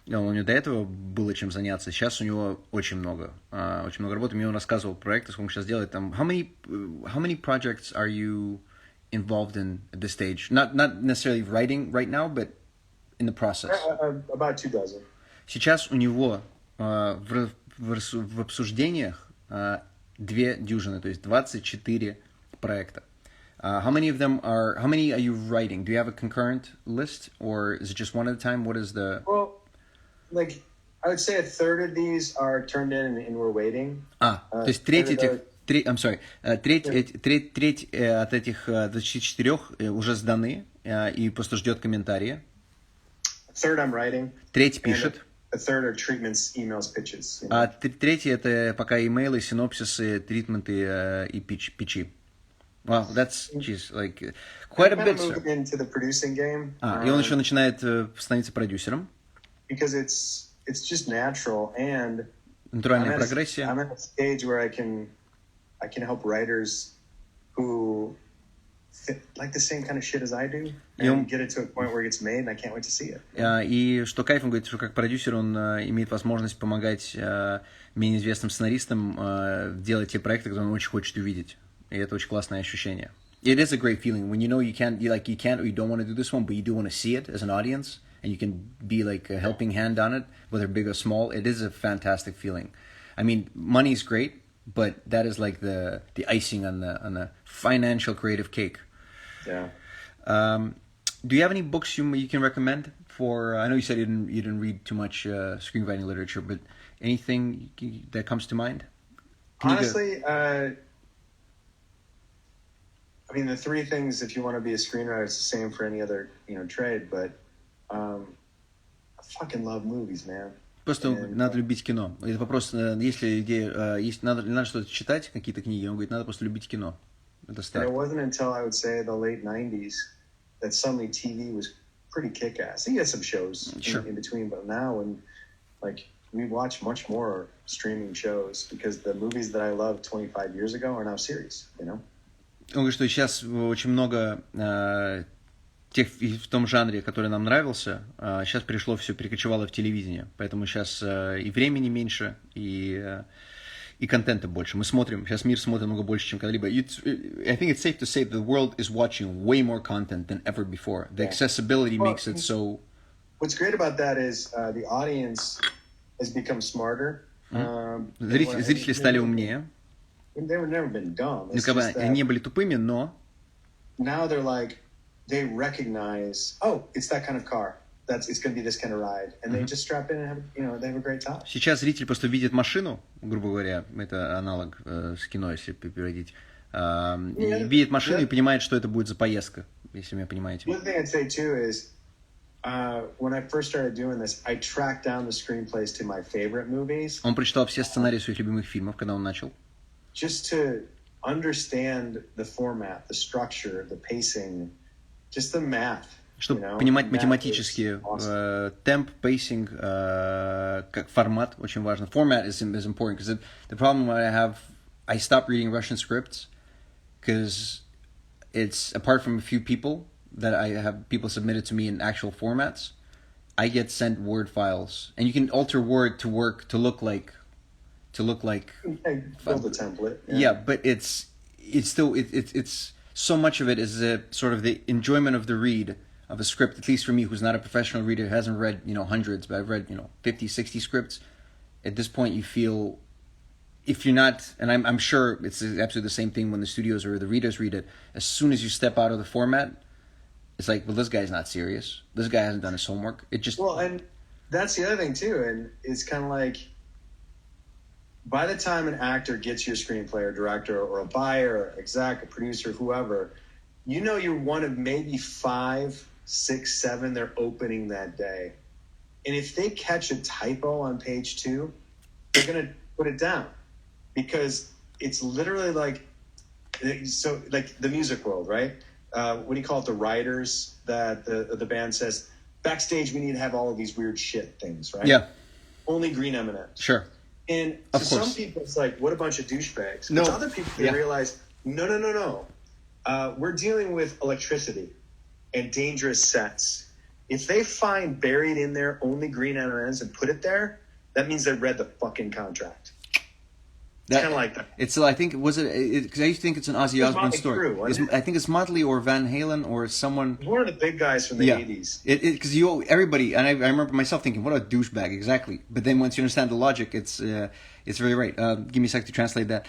у него до этого было чем заняться, сейчас у него очень много работы. Мне он рассказывал проекты, сколько он сейчас делает. Там, how many projects are you involved in at this stage? Not necessarily writing right now, but in the process. About 2 dozen. Сейчас у него в обсуждениях 2 дюжины, то есть 24 проекта. How many are you writing? Do you have a concurrent list, or is it just one at a time? What is the... Well, like, I would say a third of these are turned in and we're waiting. То есть треть от этих 24 уже сданы и просто ждет комментарии. A third I'm writing. Треть пишет. A third are treatments, emails, pitches. А третье это пока имейлы, синопсисы, тритменты и питчи. Wow, that's just like quite a bit. Moving into the producing game. И он еще начинает становиться продюсером. Because it's just natural, and натуральная прогрессия. I'm at a stage where I can help writers who like the same kind of shit as I do, and get it to a point where it gets made, and I can't wait to see it. И что кайф, он говорит, что как продюсер он имеет возможность помогать менее известным сценаристам делать те проекты, которые он очень хочет увидеть. И это очень классное ощущение. It is a great feeling when you know you can't or you don't want to do this one, but you do want to see it as an audience, and you can be like a helping hand on it, whether big or small. It is a fantastic feeling. I mean, money is great, but that is like the icing on the financial creative cake. Yeah. Do you have any books you can recommend for? I know you said you didn't read too much screenwriting literature, but anything that comes to mind? Honestly, I mean, the three things, if you want to be a screenwriter, it's the same for any other, trade, but I fucking love movies, man. Просто надо любить кино. Это вопрос, если идея, надо что-то читать, какие-то книги, он говорит, надо просто любить кино. Это старт. It wasn't until, I would say, the late 90s that suddenly TV was pretty kick-ass. You had some shows in between, but now, and like, we watch much more streaming shows because the movies that I loved 25 years ago are now series, Он говорит, что сейчас очень много тех в том жанре, который нам нравился, сейчас пришло все, перекочевало в телевидение. Поэтому сейчас и времени меньше, и контента больше. Мы смотрим, сейчас мир смотрит много больше, чем когда-либо. I think it's safe to say that the world is watching way more content than ever before. The accessibility makes it so... What's great about that is the audience has become smarter. Зрители стали умнее. They were never been dumb. Они не были тупыми, но... Now they're like, they recognize, it's that kind of car. It's going to be this kind of ride. And they just strap in and have, they have a great time. Сейчас зритель просто видит машину, грубо говоря, это аналог с кино, если переводить. Видит машину и понимает, что это будет за поездка, если меня понимаете. One thing I'd say too is, when I first started doing this, I tracked down the screenplays to my favorite movies. Он прочитал все сценарии своих любимых фильмов, когда он начал. Just to understand the format, the structure, the pacing, just the math. Чтобы понимать математически темп, пейсинг, как формат очень важно. Format is important because the problem I have, I stopped reading Russian scripts because it's apart from a few people that I have people submitted to me in actual formats. I get sent Word files, and you can alter Word to look like. Build a template. Yeah, but it's still it's so much of it is sort of the enjoyment of the read of a script, at least for me, who's not a professional reader, who hasn't read hundreds, but I've read 50, 60 scripts. At this point, you feel, if you're not, and I'm sure it's absolutely the same thing when the studios or the readers read it. As soon as you step out of the format, it's like, well, this guy's not serious. This guy hasn't done his homework. It just and that's the other thing too, and it's kind of like, by the time an actor gets your screenplay or director or a buyer or exec, a producer, whoever, you're one of maybe 5, 6, 7 they're opening that day. And if they catch a typo on page 2, they're going to put it down because it's literally like the music world, right? What do you call it? The writers that the band says, backstage we need to have all of these weird shit things, right? Yeah. Only green M&Ms. Sure. And to some people, it's like, what a bunch of douchebags. No. To other people, they realize, no. We're dealing with electricity and dangerous sets. If they find buried in there only green M&Ms and put it there, that means they read the fucking contract. It's kind of like that. It's I think was it because I used to think it's an Ozzy Osbourne story. I think it's Motley or Van Halen or someone. One of the big guys from the 80s. Because everybody and I remember myself thinking, what a douchebag, exactly. But then once you understand the logic, it's very right. Give me a sec to translate that.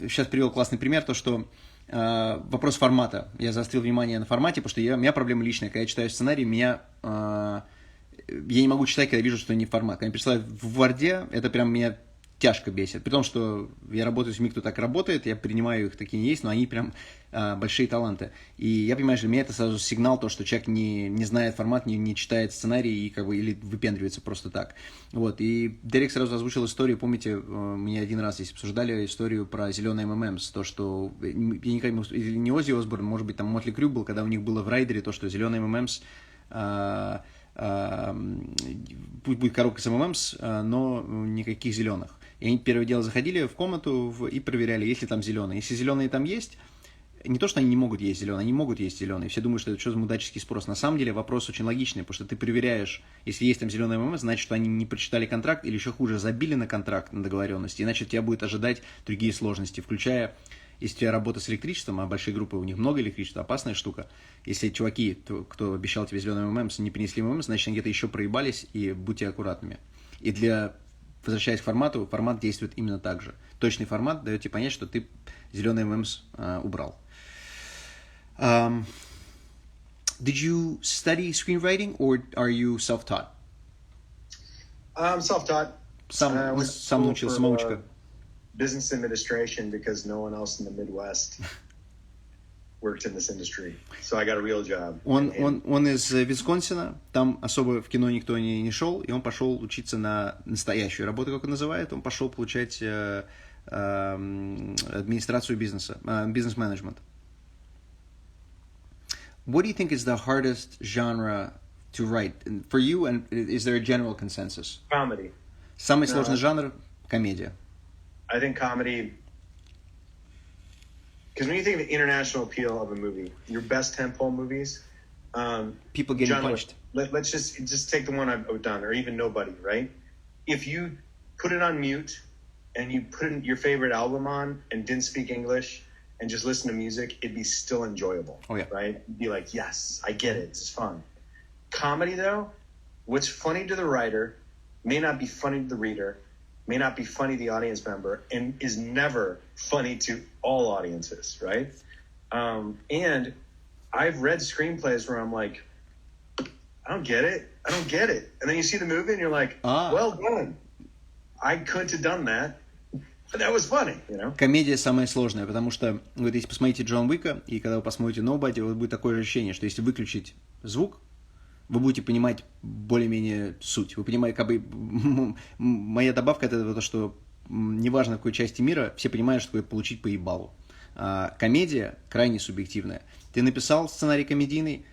Сейчас привел классный пример, то что вопрос формата. Я заострил внимание на формате, потому что у меня проблема личная. Когда я читаю сценарий, я не могу читать, когда вижу, что не формат. Когда я присылаю в Word, это прям меня тяжко бесит. При том, что я работаю с людьми, кто так работает, я принимаю их, такие есть, но они прям большие таланты. И я понимаю, что для меня это сразу сигнал, то, что человек не знает формат, не читает сценарий и как бы или выпендривается просто так. Вот. И Дерек сразу озвучил историю, помните, мы один раз здесь обсуждали историю про зеленые ММС, то, что я никогда не... Или не Оззи Осборн, может быть, там Мотли Крю был, когда у них было в райдере то, что зеленые ММС... пусть будет коробка с ММС, но никаких зеленых. И они первое дело заходили в комнату и проверяли, есть ли там зеленые. Если зеленые там есть, не то, что они не могут есть зеленые, они могут есть зеленые. Все думают, что это что за мудаческий спрос. На самом деле вопрос очень логичный, потому что ты проверяешь, если есть там зеленые ММС, значит, что они не прочитали контракт или еще хуже, забили на контракт, на договоренности, иначе тебя будет ожидать другие сложности, включая, если у тебя работа с электричеством, а большие группы, у них много электричества, опасная штука. Если чуваки, кто обещал тебе зеленые ММС, не принесли ММС, значит, они где-то еще проебались, и будьте аккуратными. И возвращаясь к формату, формат действует именно так же. Точный формат дает тебе понять, что ты зеленый ММС убрал. Did you study screenwriting or are you self-taught? I'm self-taught. Сам научился, самоучка. Business administration because no one else in the Midwest worked in this industry. So I got a real job. Он из Висконсина, там особо в кино никто не шел, и он пошел учиться на настоящую работу, как он называет. Он пошел получать администрацию бизнеса, бизнес-менеджмент. What do you think is the hardest genre to write for you, and is there a general consensus? Comedy. Самый сложный жанр – комедия. I think comedy, because when you think of the international appeal of a movie, your best tentpole movies, people getting punched. Let's just take the one I've done, or even Nobody, right? If you put it on mute and you put your favorite album on and didn't speak English and just listen to music, it'd be still enjoyable. Oh yeah, right? You'd be like, yes, I get it. It's fun. Comedy, though, what's funny to the writer may not be funny to the reader. May not be funny to the audience member, and is never funny to all audiences, right? And I've read screenplays where I'm like, I don't get it. And then you see the movie and you're like, well done. I couldn't have done that. But that was funny, you know? Комедия самая сложная, потому что, вот если посмотрите Джон Уика, и когда вы посмотрите Nobody, вот будет такое же ощущение, что если выключить звук, вы будете понимать более-менее суть. Вы понимаете, как бы моя добавка это то, что неважно в какой части мира, все понимают, что такое получить по ебалу. Комедия крайне субъективная. Ты написал сценарий комедийный,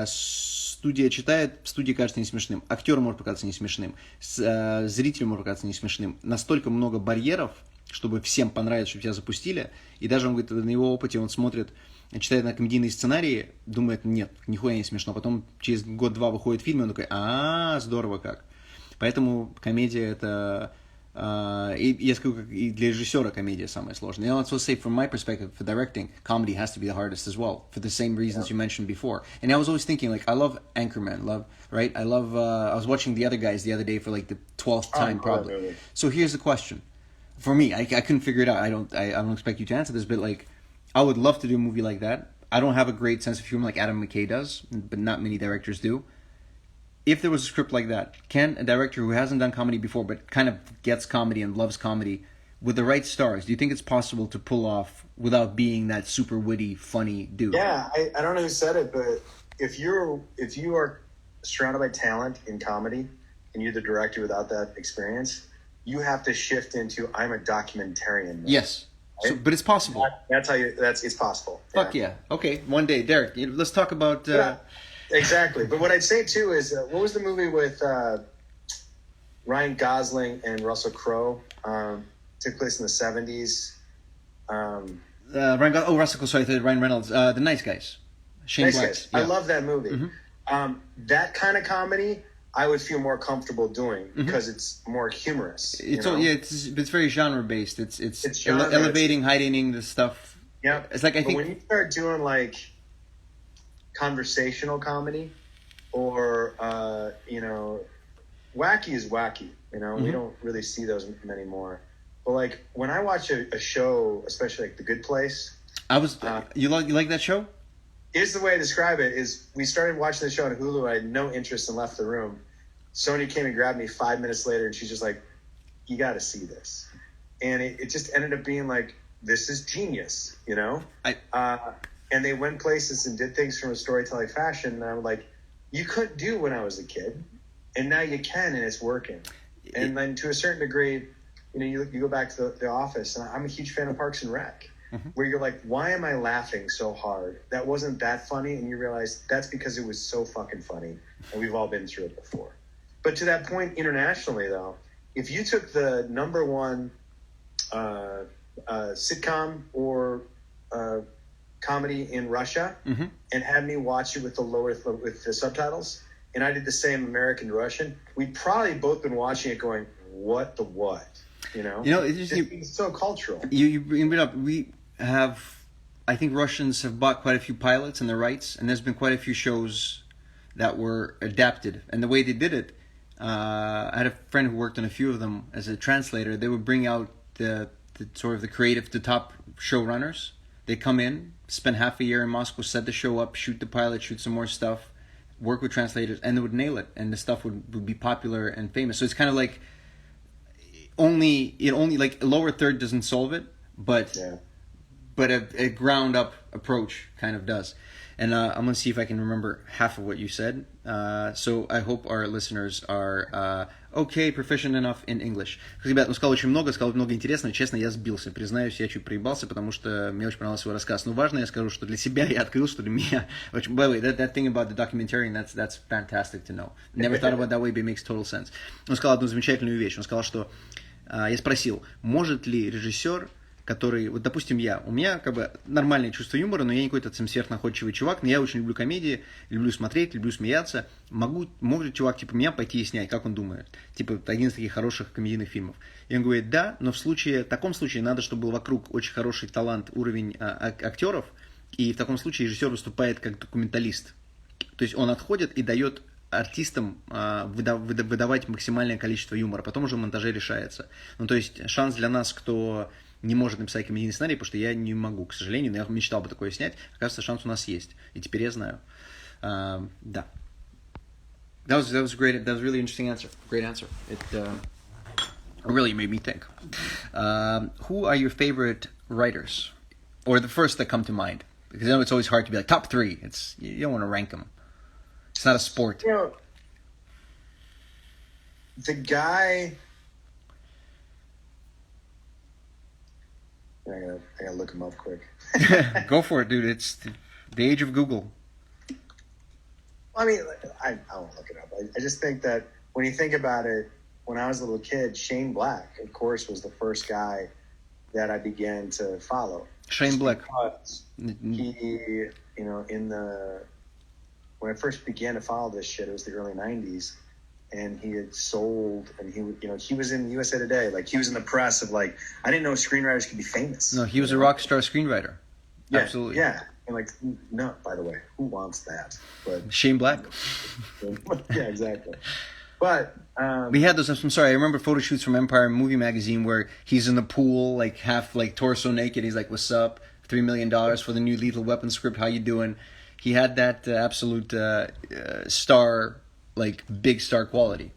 студия читает, в студии кажется не смешным, актер может показаться не смешным, зрителю может показаться не смешным. Настолько много барьеров, чтобы всем понравилось, чтобы тебя запустили, и даже он говорит, на его опыте он смотрит, читает на комедийные сценарии, думает, нет, нихуя не смешно. Потом через год-два выходит фильм, и он такой, здорово как. Поэтому комедия это... И я скажу, и для режиссера комедия самая сложная. And I'll say, from my perspective, for directing, comedy has to be the hardest as well, for the same reasons you mentioned before. And I was always thinking, like, I love Anchorman, right? I was watching The Other Guys the other day for like the 12th time, probably. Really. So here's the question. For me, I couldn't figure it out. I don't expect you to answer this, but like, I would love to do a movie like that. I don't have a great sense of humor like Adam McKay does, but not many directors do. If there was a script like that, can a director who hasn't done comedy before but kind of gets comedy and loves comedy, with the right stars, do you think it's possible to pull off without being that super witty, funny dude? Yeah, I don't know who said it, but if you are surrounded by talent in comedy and you're the director without that experience, you have to shift into I'm a documentarian. Yes. So, but it's possible. It's possible. Fuck yeah. Okay, one day, Derek, let's talk about... Exactly. But what I'd say, too, is what was the movie with Ryan Gosling and Russell Crowe? Took place in the 70s. Russell Crowe, sorry, Ryan Reynolds. The Nice Guys. Shane Black. Yeah. I love that movie. Mm-hmm. That kind of comedy, I would feel more comfortable doing because it's more humorous. It's very genre based. It's genre, elevating, heightening the stuff. Yeah, it's like when you start doing like conversational comedy, or wacky is wacky. We don't really see those anymore. But like when I watch a show, especially like The Good Place, you like that show? Here's the way I describe it: is we started watching the show on Hulu. I had no interest and left the room. Sony came and grabbed me 5 minutes later, and she's just like, "You got to see this," and it just ended up being like, "This is genius," And they went places and did things from a storytelling fashion, and I'm like, "You couldn't do when I was a kid, and now you can, and it's working." And then to a certain degree, you go back to the Office, and I'm a huge fan of Parks and Rec. Where you're like, why am I laughing so hard? That wasn't that funny. And you realize that's because it was so fucking funny. And we've all been through it before. But to that point, internationally, though, if you took the number one sitcom or comedy in Russia and had me watch it with the subtitles, and I did the same American to Russian, we'd probably both been watching it going, what the what? It's so cultural. You bring it up. I think Russians have bought quite a few pilots and the rights, and there's been quite a few shows that were adapted. And the way they did it, I had a friend who worked on a few of them as a translator. They would bring out the top showrunners. They come in, spend half a year in Moscow, set the show up, shoot the pilot, shoot some more stuff, work with translators, and they would nail it. And the stuff would be popular and famous. So it's kind of like only like a lower third doesn't solve it, but a ground up approach kind of does. And I'm gonna see if I can remember half of what you said. So I hope our listeners are proficient enough in English. Ребят, сказал очень много интересного. Честно, я сбился. Признаюсь, я чуть проебался, потому что мне очень понравился его рассказ. Но важно, я скажу, что для себя я открыл, что для меня... By the way, that thing about the documentarian, that's fantastic to know. Never thought about it that way, but it makes total sense. Он сказал одну замечательную вещь. Он сказал, что... Я спросил, может ли режиссер, который, вот допустим у меня как бы нормальное чувство юмора, но я не какой-то там сверхнаходчивый чувак, но я очень люблю комедии, люблю смотреть, люблю смеяться. Может чувак типа меня пойти и снять, как он думает? Типа один из таких хороших комедийных фильмов. И он говорит, да, но в таком случае надо, чтобы был вокруг очень хороший талант, уровень актеров, и в таком случае режиссер выступает как документалист. То есть он отходит и дает артистам выдавать максимальное количество юмора, потом уже в монтаже решается. То есть шанс для нас, кто не может написать комедийный сценарий, потому что я не могу, к сожалению, но я мечтал бы такое снять. Оказывается, шанс у нас есть. И теперь я знаю. Да. That was great. That was a really interesting answer. Great answer. It really made me think. Who are your favorite writers? Or the first that come to mind? Because I know it's always hard to be like, top 3. You don't want to rank them. It's not a sport. The guy... I gotta look him up quick. Go for it, dude. It's the age of Google. I mean, I won't look it up. I just think that when you think about it, when I was a little kid, Shane Black, of course, was the first guy that I began to follow. Shane Black. He, when I first began to follow this shit, it was the early 90s. And he had sold, and he was in USA Today. Like, he was in the press of, like, I didn't know screenwriters could be famous. No, he was a rock star screenwriter. Yeah, absolutely. Yeah. And, like, no, by the way, who wants that? But Shane Black. Yeah, exactly. But we had those. I'm sorry. I remember photo shoots from Empire Movie Magazine where he's in the pool, like half like torso naked. He's like, "What's up? $3 million for the new Lethal Weapon script. How you doing?" He had that absolute star. Like big star quality,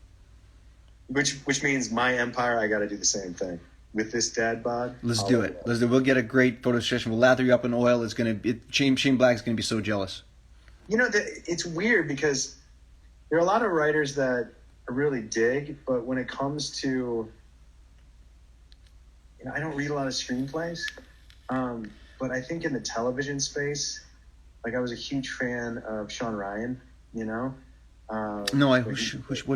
which means my Empire. I got to do the same thing with this dad bod. Let's do it. We'll get a great photo session. We'll lather you up in oil. It's Shane Black is gonna be so jealous. It's weird because there are a lot of writers that I really dig, but when it comes to, I don't read a lot of screenplays. But I think in the television space, like I was a huge fan of Sean Ryan. What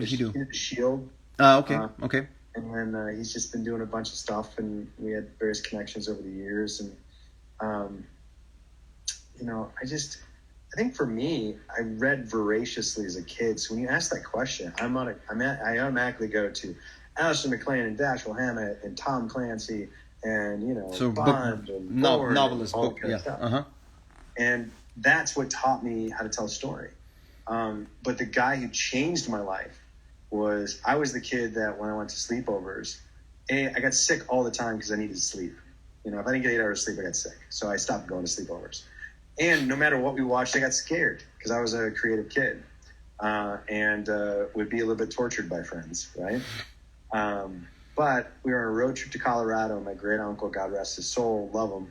did he do? He did The Shield. Okay. And then he's just been doing a bunch of stuff, and we had various connections over the years. And, think for me, I read voraciously as a kid. So when you ask that question, I automatically go to Alistair MacLean and Dashiell Hammett and Tom Clancy and, you know, So Bond and Bourne novelist and all book, that kind of yeah. stuff. And that's what taught me how to tell a story. But the guy who changed my life was, I was the kid that when I went to sleepovers, I got sick all the time because I needed sleep. You know, if I didn't get 8 hours of sleep, I got sick. So I stopped going to sleepovers. And no matter what we watched, I got scared because I was a creative kid and would be a little bit tortured by friends, right? But we were on a road trip to Colorado. My great uncle, God rest his soul, love him,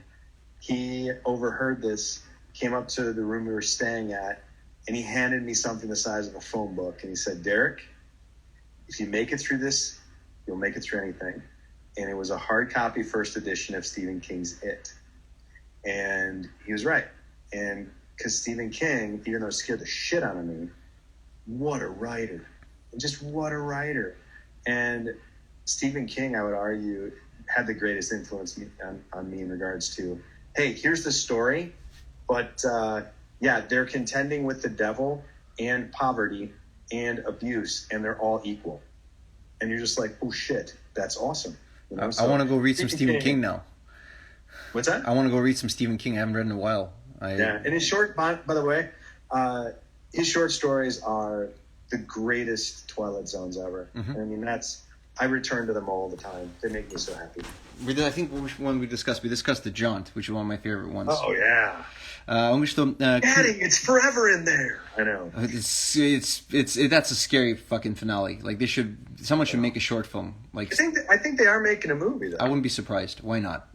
he overheard this, came up to the room we were staying at, and he handed me something the size of a phone book. And he said, Derek, if you make it through this, you'll make it through anything. And it was a hard copy first edition of Stephen King's It. And he was right. And because Stephen King, even though it scared the shit out of me, what a writer. Just what a writer. And Stephen King, I would argue, had the greatest influence on me in regards to, hey, here's the story, but yeah, they're contending with the devil and poverty and abuse, and they're all equal. And you're just like, oh shit, that's awesome. You know? I want to go read some Stephen King now. What's that? I want to go read some Stephen King. I haven't read in a while. Yeah, and his short, by the way, his short stories are the greatest Twilight Zones ever. I mean, I return to them all the time. They make me so happy. I think which one we discussed The Jaunt, which is one of my favorite ones. Oh, yeah. Что, Daddy, it's forever in there. I know. That's a scary fucking finale. Like someone should make a short film. Like I think they are making a movie though. I wouldn't be surprised. Why not?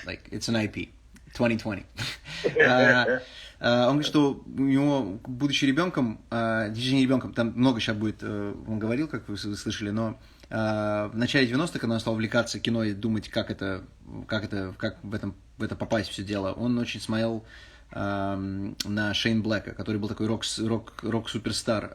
Like it's an IP. 2020. Он говорит, что у него, будучи ребенком, не ребенком, там много сейчас будет, он говорил, как вы слышали, но в начале 90-х, когда он стал увлекаться кино и думать, как в это попасть все дело, он очень смотрел на Шейн Блэка, который был такой рок-суперстар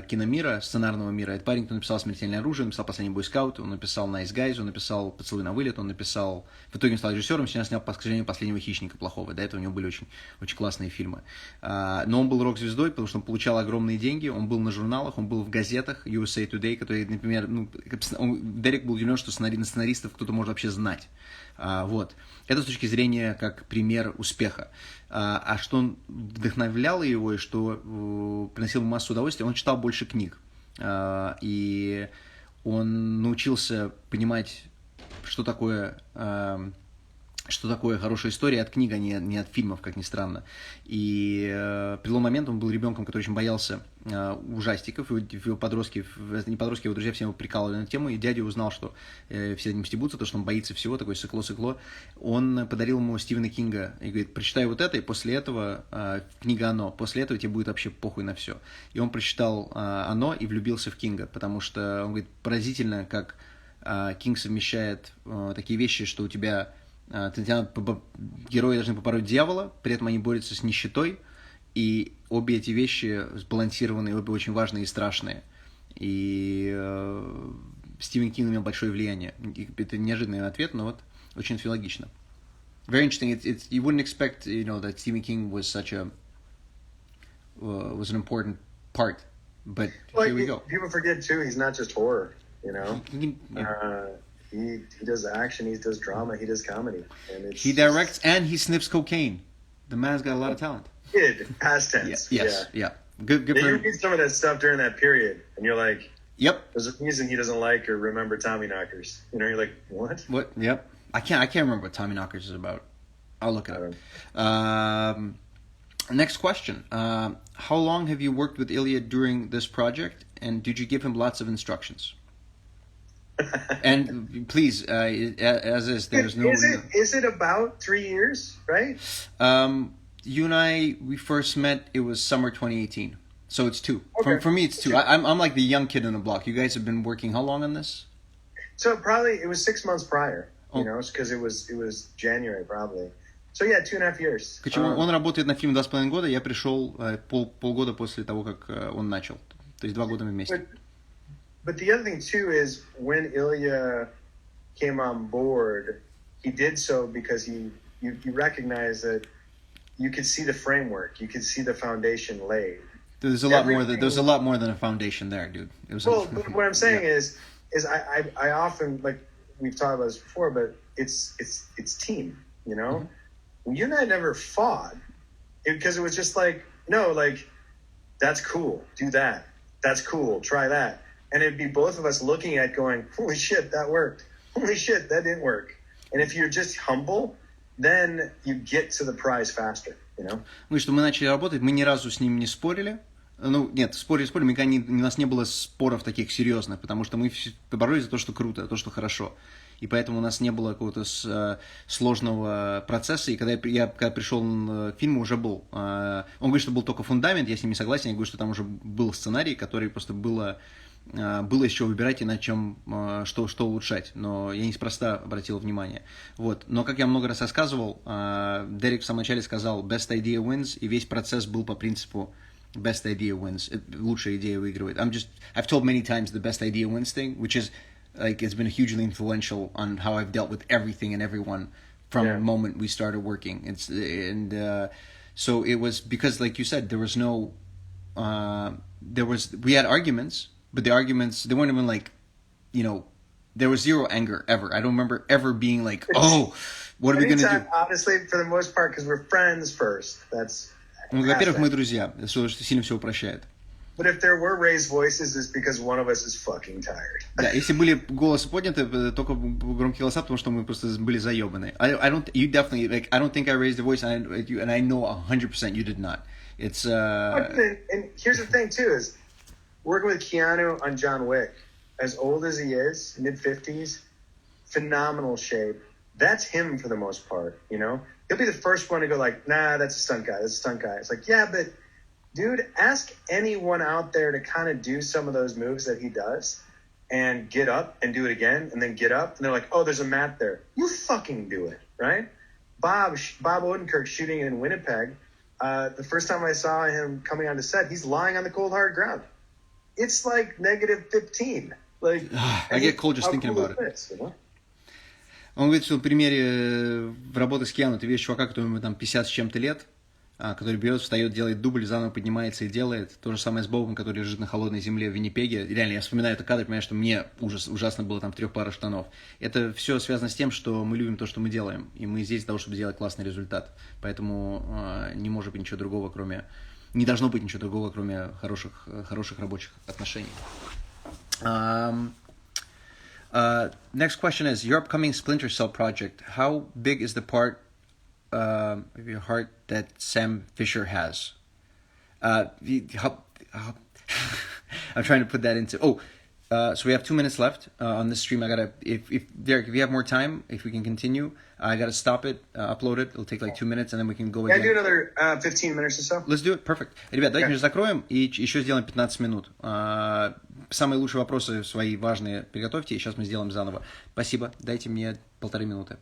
киномира, сценарного мира. Этот парень, кто написал «Смертельное оружие», написал «Последний бойскаут», он написал «Nice Guys», он написал «Поцелуй на вылет», он написал... В итоге он стал режиссером, сейчас снял, к сожалению, «Последнего хищника» плохого. До этого у него были очень, очень классные фильмы. Но он был рок-звездой, потому что он получал огромные деньги, он был на журналах, он был в газетах USA Today, которые, например... Дерек был удивлен, что сценаристов кто-то может вообще знать. Вот. Это с точки зрения как пример успеха. А что вдохновляло его и что приносило ему массу удовольствия, он читал больше книг. И он научился понимать, что такое хорошая история от книг, а не от фильмов, как ни странно. И в определенный момент он был ребенком, который очень боялся ужастиков. Его подростки, не подростки, его друзья все его прикалывали на эту тему. И дядя узнал, что все ним стебутся, то, что он боится всего, такое сыкло-сыкло. Он подарил ему Стивена Кинга и говорит, прочитай вот это, и после этого книга «Оно». После этого тебе будет вообще похуй на все. И он прочитал «Оно» и влюбился в Кинга, потому что, он говорит, поразительно, как Кинг совмещает такие вещи, что у тебя... Герои должны побороть дьявола, при этом они борются с нищетой, и обе эти вещи сбалансированные, обе очень важные и страшные. И Стивен Кинг имел большое влияние. Это неожиданный ответ, но вот очень филологично. Very interesting. You wouldn't expect, that Stephen King was was an important part, but here we go. People forget too, he's not just horror, He does action, he does drama, he does comedy. And he directs and he sniffs cocaine. The man's got a lot of talent. Past tense. Yeah. Good you read some of that stuff during that period, and you're like, yep. There's a reason he doesn't like or remember Tommyknockers. You're like, what? What? Yep. I can't remember what Tommyknockers is about. I'll look it up. Next question. How long have you worked with Ilya during this project, and did you give him lots of instructions? And please, as is, there's no... Is it about 3 years, right? You and we first met, it was summer 2018. So it's 2. Okay. For me, it's 2. I'm like the young kid on the block. You guys have been working how long on this? So it was 6 months prior, because it was January probably. So yeah, 2.5 years. Он работает на фильме 2,5 года, я пришел полгода после того, как он начал. То есть 2 года мы вместе. But the other thing too is when Ilya came on board, he did so because he recognized that you could see the framework, you could see the foundation laid. There's a lot more. There's a lot more than a foundation there, dude. It was but what I'm saying is I often, like we've talked about this before, but it's team. You know, you and I never fought because it was just like, no, like that's cool, do that. That's cool, try that, and it'd be both of us looking at going, holy shit, that worked. Holy shit, that didn't work. And if you're just humble, then you get to the prize faster. You know? Мы что мы начали работать, мы ни разу с ним не спорили. Ну, нет, спорили, у нас не было споров таких серьезных, потому что мы боролись за то, что круто, то, что хорошо. И поэтому у нас не было какого-то сложного процесса. И когда я пришел к фильму, уже был... Он говорит, что был только фундамент, я с ним не согласен. Я говорю, что там уже был сценарий, который просто было из чего выбирать и на чем, что улучшать. Но я неспроста обратил внимание. Вот. Но, как я много раз рассказывал, Дерек в самом начале сказал «best idea wins», и весь процесс был по принципу best idea wins. Лучшая идея выигрывает. I've told many times the best idea wins thing, which is like it's been hugely influential on how I've dealt with everything and everyone from the moment we started working. So it was because, like you said, there was no we had arguments, but the arguments, they weren't even like, you know, there was zero anger ever. I don't remember ever being like, oh, what are we going to do? Honestly, for the most part, because we're friends first. Ну, во-первых, мы друзья, что сильно все упрощает. But if there were raised voices, it's because one of us is fucking tired. Да, если были голосы подняты, только громкие голоса, потому что мы просто были заебаны. You definitely, like, I don't think I raised a voice, and I know 100% you did not. It's, And here's the thing, too, is working with Keanu on John Wick, as old as he is, mid-50s, phenomenal shape. That's him for the most part, you know? He'll be the first one to go like, nah, that's a stunt guy. It's like, yeah, but dude, ask anyone out there to kind of do some of those moves that he does and get up and do it again and then get up. And they're like, oh, there's a mat there. You fucking do it, right? Bob Odenkirk shooting in Winnipeg. The first time I saw him coming on the set, he's lying on the cold, hard ground. It's like -15. Like, I get cold just thinking about it. You know? Он говорит, что в примере в работе с Киану ты видишь чувака, которому там 50 с чем-то лет, который берет, встает, делает дубль, заново поднимается и делает. То же самое с Бобом, который лежит на холодной земле в Виннипеге. Реально, я вспоминаю этот кадр, понимаю, что мне ужасно было там в 3 парах штанов. Это все связано с тем, что мы любим то, что мы делаем. И мы здесь для того, чтобы сделать классный результат. Поэтому не может быть ничего другого, не должно быть ничего другого, кроме хороших рабочих отношений. Next question is, your upcoming Splinter Cell project, how big is the part of your heart that Sam Fisher has? I'm trying to put that into... so we have 2 minutes left on this stream. Derek, if you have more time, if we can continue, I gotta stop it, upload it. It'll take like 2 minutes, and then we can go again. Can I do another 15 minutes or so? Let's do it. Perfect. Ребят, давайте мы закроем и еще сделаем 15 минут. Самые лучшие вопросы свои важные приготовьте, и сейчас мы сделаем заново. Спасибо. Дайте мне 1,5 минуты.